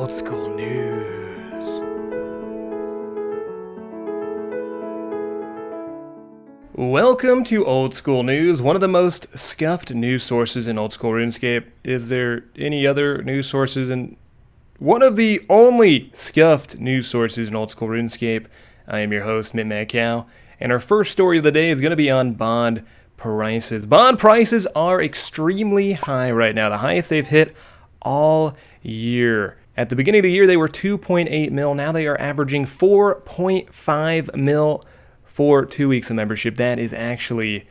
Old School News. Welcome to Old School News, one of the most scuffed news sources in Old School RuneScape. Is there any other news sources? And one of the only scuffed news sources in Old School RuneScape. I am your host, MintMadCow, and our first story of the day is going to be on bond prices. Bond prices are extremely high right now, the highest they've hit all year. At the beginning of the year, they were 2.8 mil. Now they are averaging 4.5 mil for 2 weeks of membership. That is actually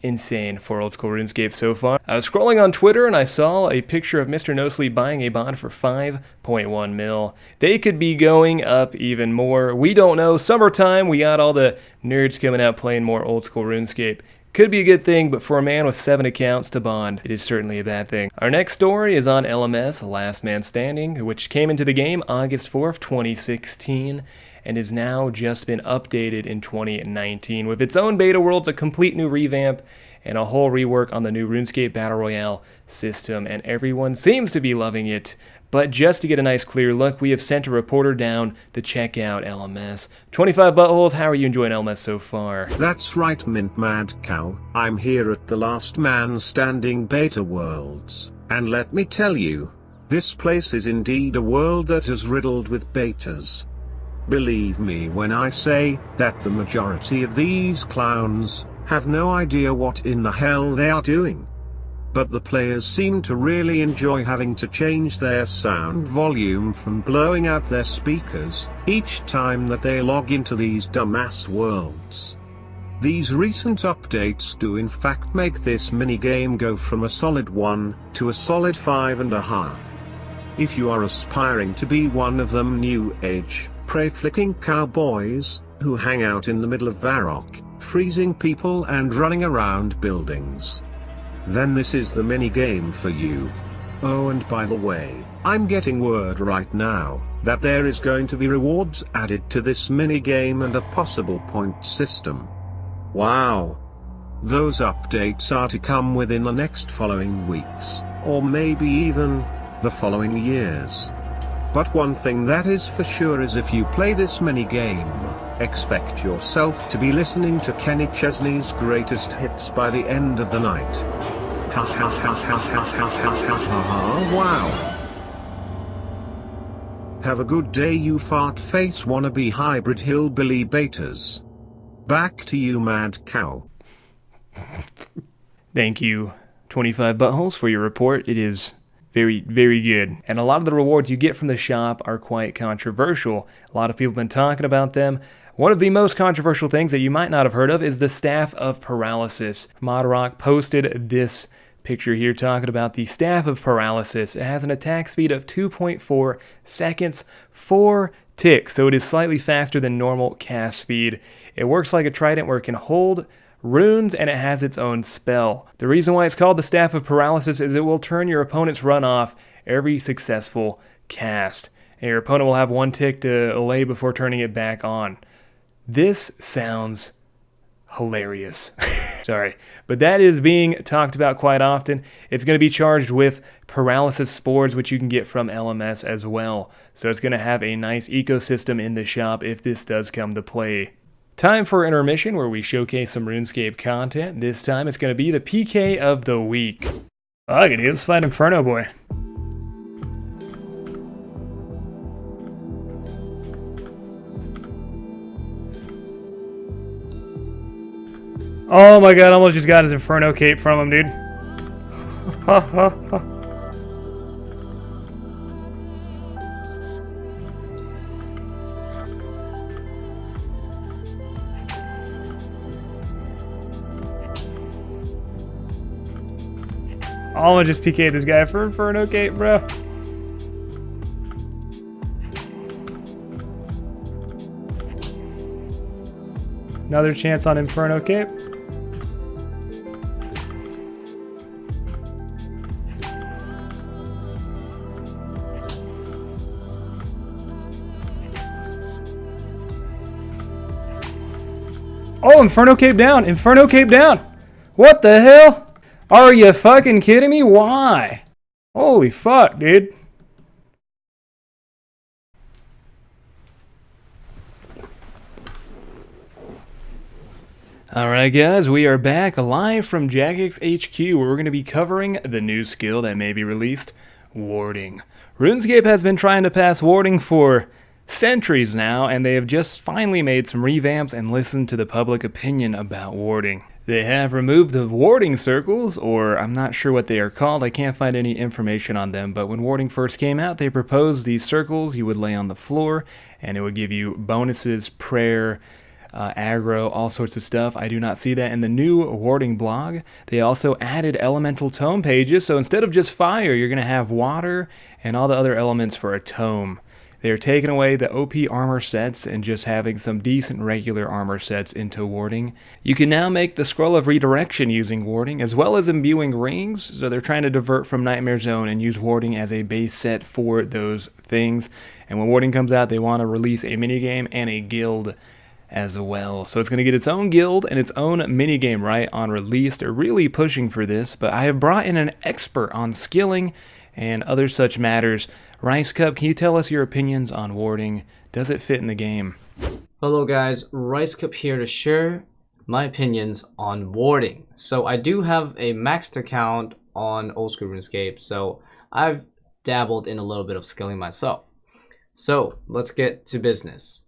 insane for Old School RuneScape so far. I was scrolling on Twitter and I saw a picture of Mr. No Sleep buying a bond for 5.1 mil. They could be going up even more. We don't know. Summertime, we got all the nerds coming out playing more Old School RuneScape. Could be a good thing, but for a man with 7 accounts to bond, it is certainly a bad thing. Our next story is on LMS, Last Man Standing, which came into the game August 4th, 2016, and has now just been updated in 2019 with its own beta worlds, a complete new revamp, and a whole rework on the new RuneScape Battle Royale system, and everyone seems to be loving it. But just to get a nice clear look, we have sent a reporter down to check out LMS. 25 buttholes, how are you enjoying LMS so far? That's right, MintMadCow. I'm here at the Last Man Standing beta worlds, and let me tell you, this place is indeed a world that is riddled with betas. Believe me when I say that the majority of these clowns have no idea what in the hell they are doing. But the players seem to really enjoy having to change their sound volume from blowing out their speakers each time that they log into these dumbass worlds. These recent updates do in fact make this minigame go from a solid 1 to a solid 5.5. If you are aspiring to be one of them new age, prey-flicking cowboys, who hang out in the middle of Varrock, freezing people and running around buildings, then this is the mini-game for you. Oh, and by the way, I'm getting word right now that there is going to be rewards added to this mini-game and a possible point system. Wow! Those updates are to come within the next following weeks, or maybe even the following years. But one thing that is for sure is if you play this mini-game, expect yourself to be listening to Kenny Chesney's greatest hits by the end of the night. Ha ha ha ha ha ha ha ha, wow. Have a good day, you fart face wannabe hybrid hillbilly betas. Back to you, Mad Cow. Thank you, 25 buttholes, for your report. It is very, very good. And a lot of the rewards you get from the shop are quite controversial. A lot of people have been talking about them. One of the most controversial things that you might not have heard of is the Staff of Paralysis. Modrock posted this picture here talking about the Staff of Paralysis. It has an attack speed of 2.4 seconds, 4 ticks, so it is slightly faster than normal cast speed. It works like a trident where it can hold runes, and it has its own spell. The reason why it's called the Staff of Paralysis is it will turn your opponent's run off every successful cast, and your opponent will have 1 tick to allay before turning it back on. This sounds hilarious. Sorry, but that is being talked about quite often. It's going to be charged with paralysis spores, which you can get from LMS as well. So it's going to have a nice ecosystem in the shop if this does come to play. Time for intermission, where we showcase some RuneScape content. This time it's going to be the PK of the week. Okay, dude, let's find Inferno Boy. Oh my god, I almost just got his Inferno cape from him, dude. Ha ha ha. I almost just PK'd this guy for Inferno cape, bro. Another chance on Inferno cape. Oh, Inferno cape down! Inferno cape down! What the hell? Are you fucking kidding me? Why? Holy fuck, dude. Alright guys, we are back live from Jagex HQ where we're going to be covering the new skill that may be released, Warding. Runescape has been trying to pass Warding for centuries now, and they have just finally made some revamps and listened to the public opinion about Warding. They have removed the Warding circles, or I'm not sure what they are called, I can't find any information on them, but when Warding first came out, they proposed these circles you would lay on the floor, and it would give you bonuses, prayer, aggro, all sorts of stuff. I do not see that in the new Warding blog. They also added elemental tome pages, so instead of just fire, you're going to have water and all the other elements for a tome. They're taking away the OP armor sets and just having some decent regular armor sets into Warding. You can now make the Scroll of Redirection using Warding, as well as imbuing rings, so they're trying to divert from Nightmare Zone and use Warding as a base set for those things. And when Warding comes out, they want to release a minigame and a guild as well. So it's going to get its own guild and its own minigame right on release. They're really pushing for this, but I have brought in an expert on skilling and other such matters. Rice Cup, can you tell us your opinions on Warding? Does it fit in the game? Hello guys, Rice Cup here to share my opinions on Warding. So I do have a maxed account on Oldschool Runescape, so I've dabbled in a little bit of skilling myself. So let's get to business.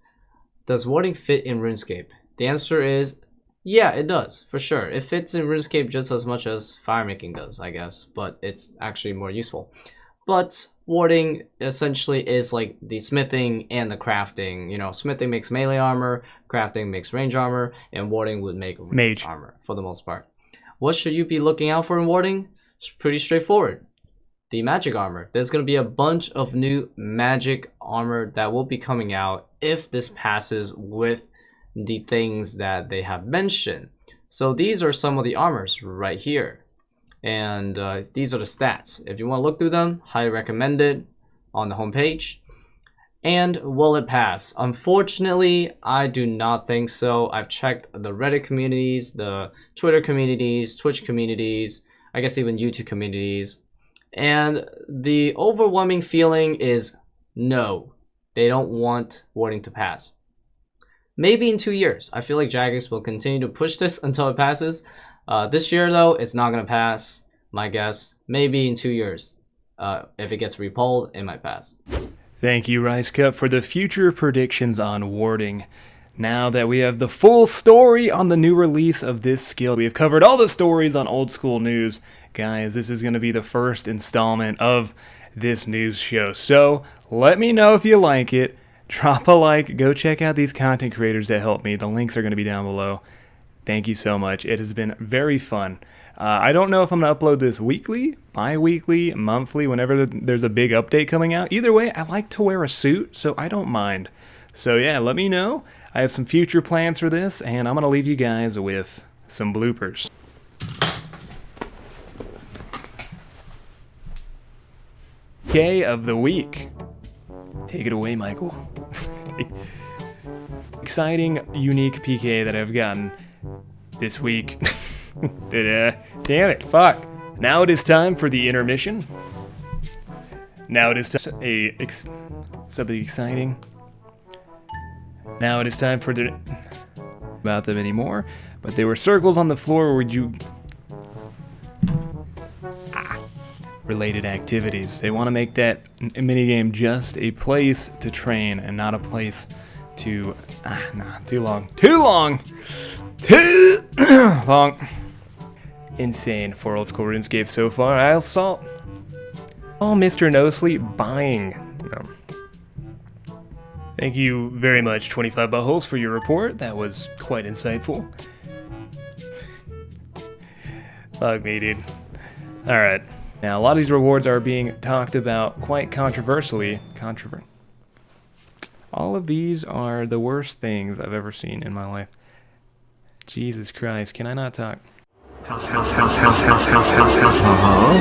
Does Warding fit in Runescape? The answer is, yeah, it does, for sure. It fits in Runescape just as much as firemaking does, I guess, but it's actually more useful. But Warding essentially is like the smithing and the crafting. You know, smithing makes melee armor, crafting makes range armor, and Warding would make mage armor for the most part. What should you be looking out for in Warding? It's pretty straightforward. The magic armor. There's going to be a bunch of new magic armor that will be coming out if this passes with the things that they have mentioned. So these are some of the armors right here, and these are the stats. If you want to look through them, highly recommend it on the homepage. And will it pass? Unfortunately, I do not think so. I've checked the Reddit communities, the Twitter communities, Twitch communities, I guess even YouTube communities, and the overwhelming feeling is no, they don't want Warding to pass. Maybe in 2 years. I feel like Jagex will continue to push this until it passes. This year though, it's not going to pass. My guess, maybe in 2 years. If it gets repulled, it might pass. Thank you, Rice Cup, for the future predictions on Warding. Now that we have the full story on the new release of this skill, we have covered all the stories on Old School News. Guys, this is going to be the first installment of this news show. So let me know if you like it. Drop a like. Go check out these content creators that help me. The links are going to be down below. Thank you so much. It has been very fun. I don't know if I'm going to upload this weekly, bi-weekly, monthly, whenever there's a big update coming out. Either way, I like to wear a suit, so I don't mind. So yeah, let me know. I have some future plans for this, and I'm going to leave you guys with some bloopers. PK of the week. Take it away, Michael. Exciting, unique PK that I've gotten this week. Damn it, fuck. Now it is time for the intermission. Now it is something exciting. Now it is time for the about them anymore, but they were circles on the floor where you related activities. They want to make that minigame just a place to train and not a place to too long insane for Old School RuneScape so far. I saw Mr. No Sleep buying them. Thank you very much, 25 buttholes, for your report. That was quite insightful. Fuck me, dude. Alright. Now, a lot of these rewards are being talked about quite controversially. All of these are the worst things I've ever seen in my life. Jesus Christ, can I not talk?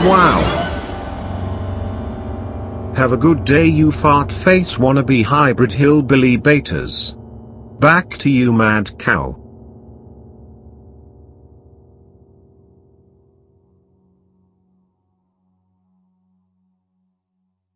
Wow. Have a good day, you fart face wannabe hybrid hillbilly betas. Back to you, Mad Cow.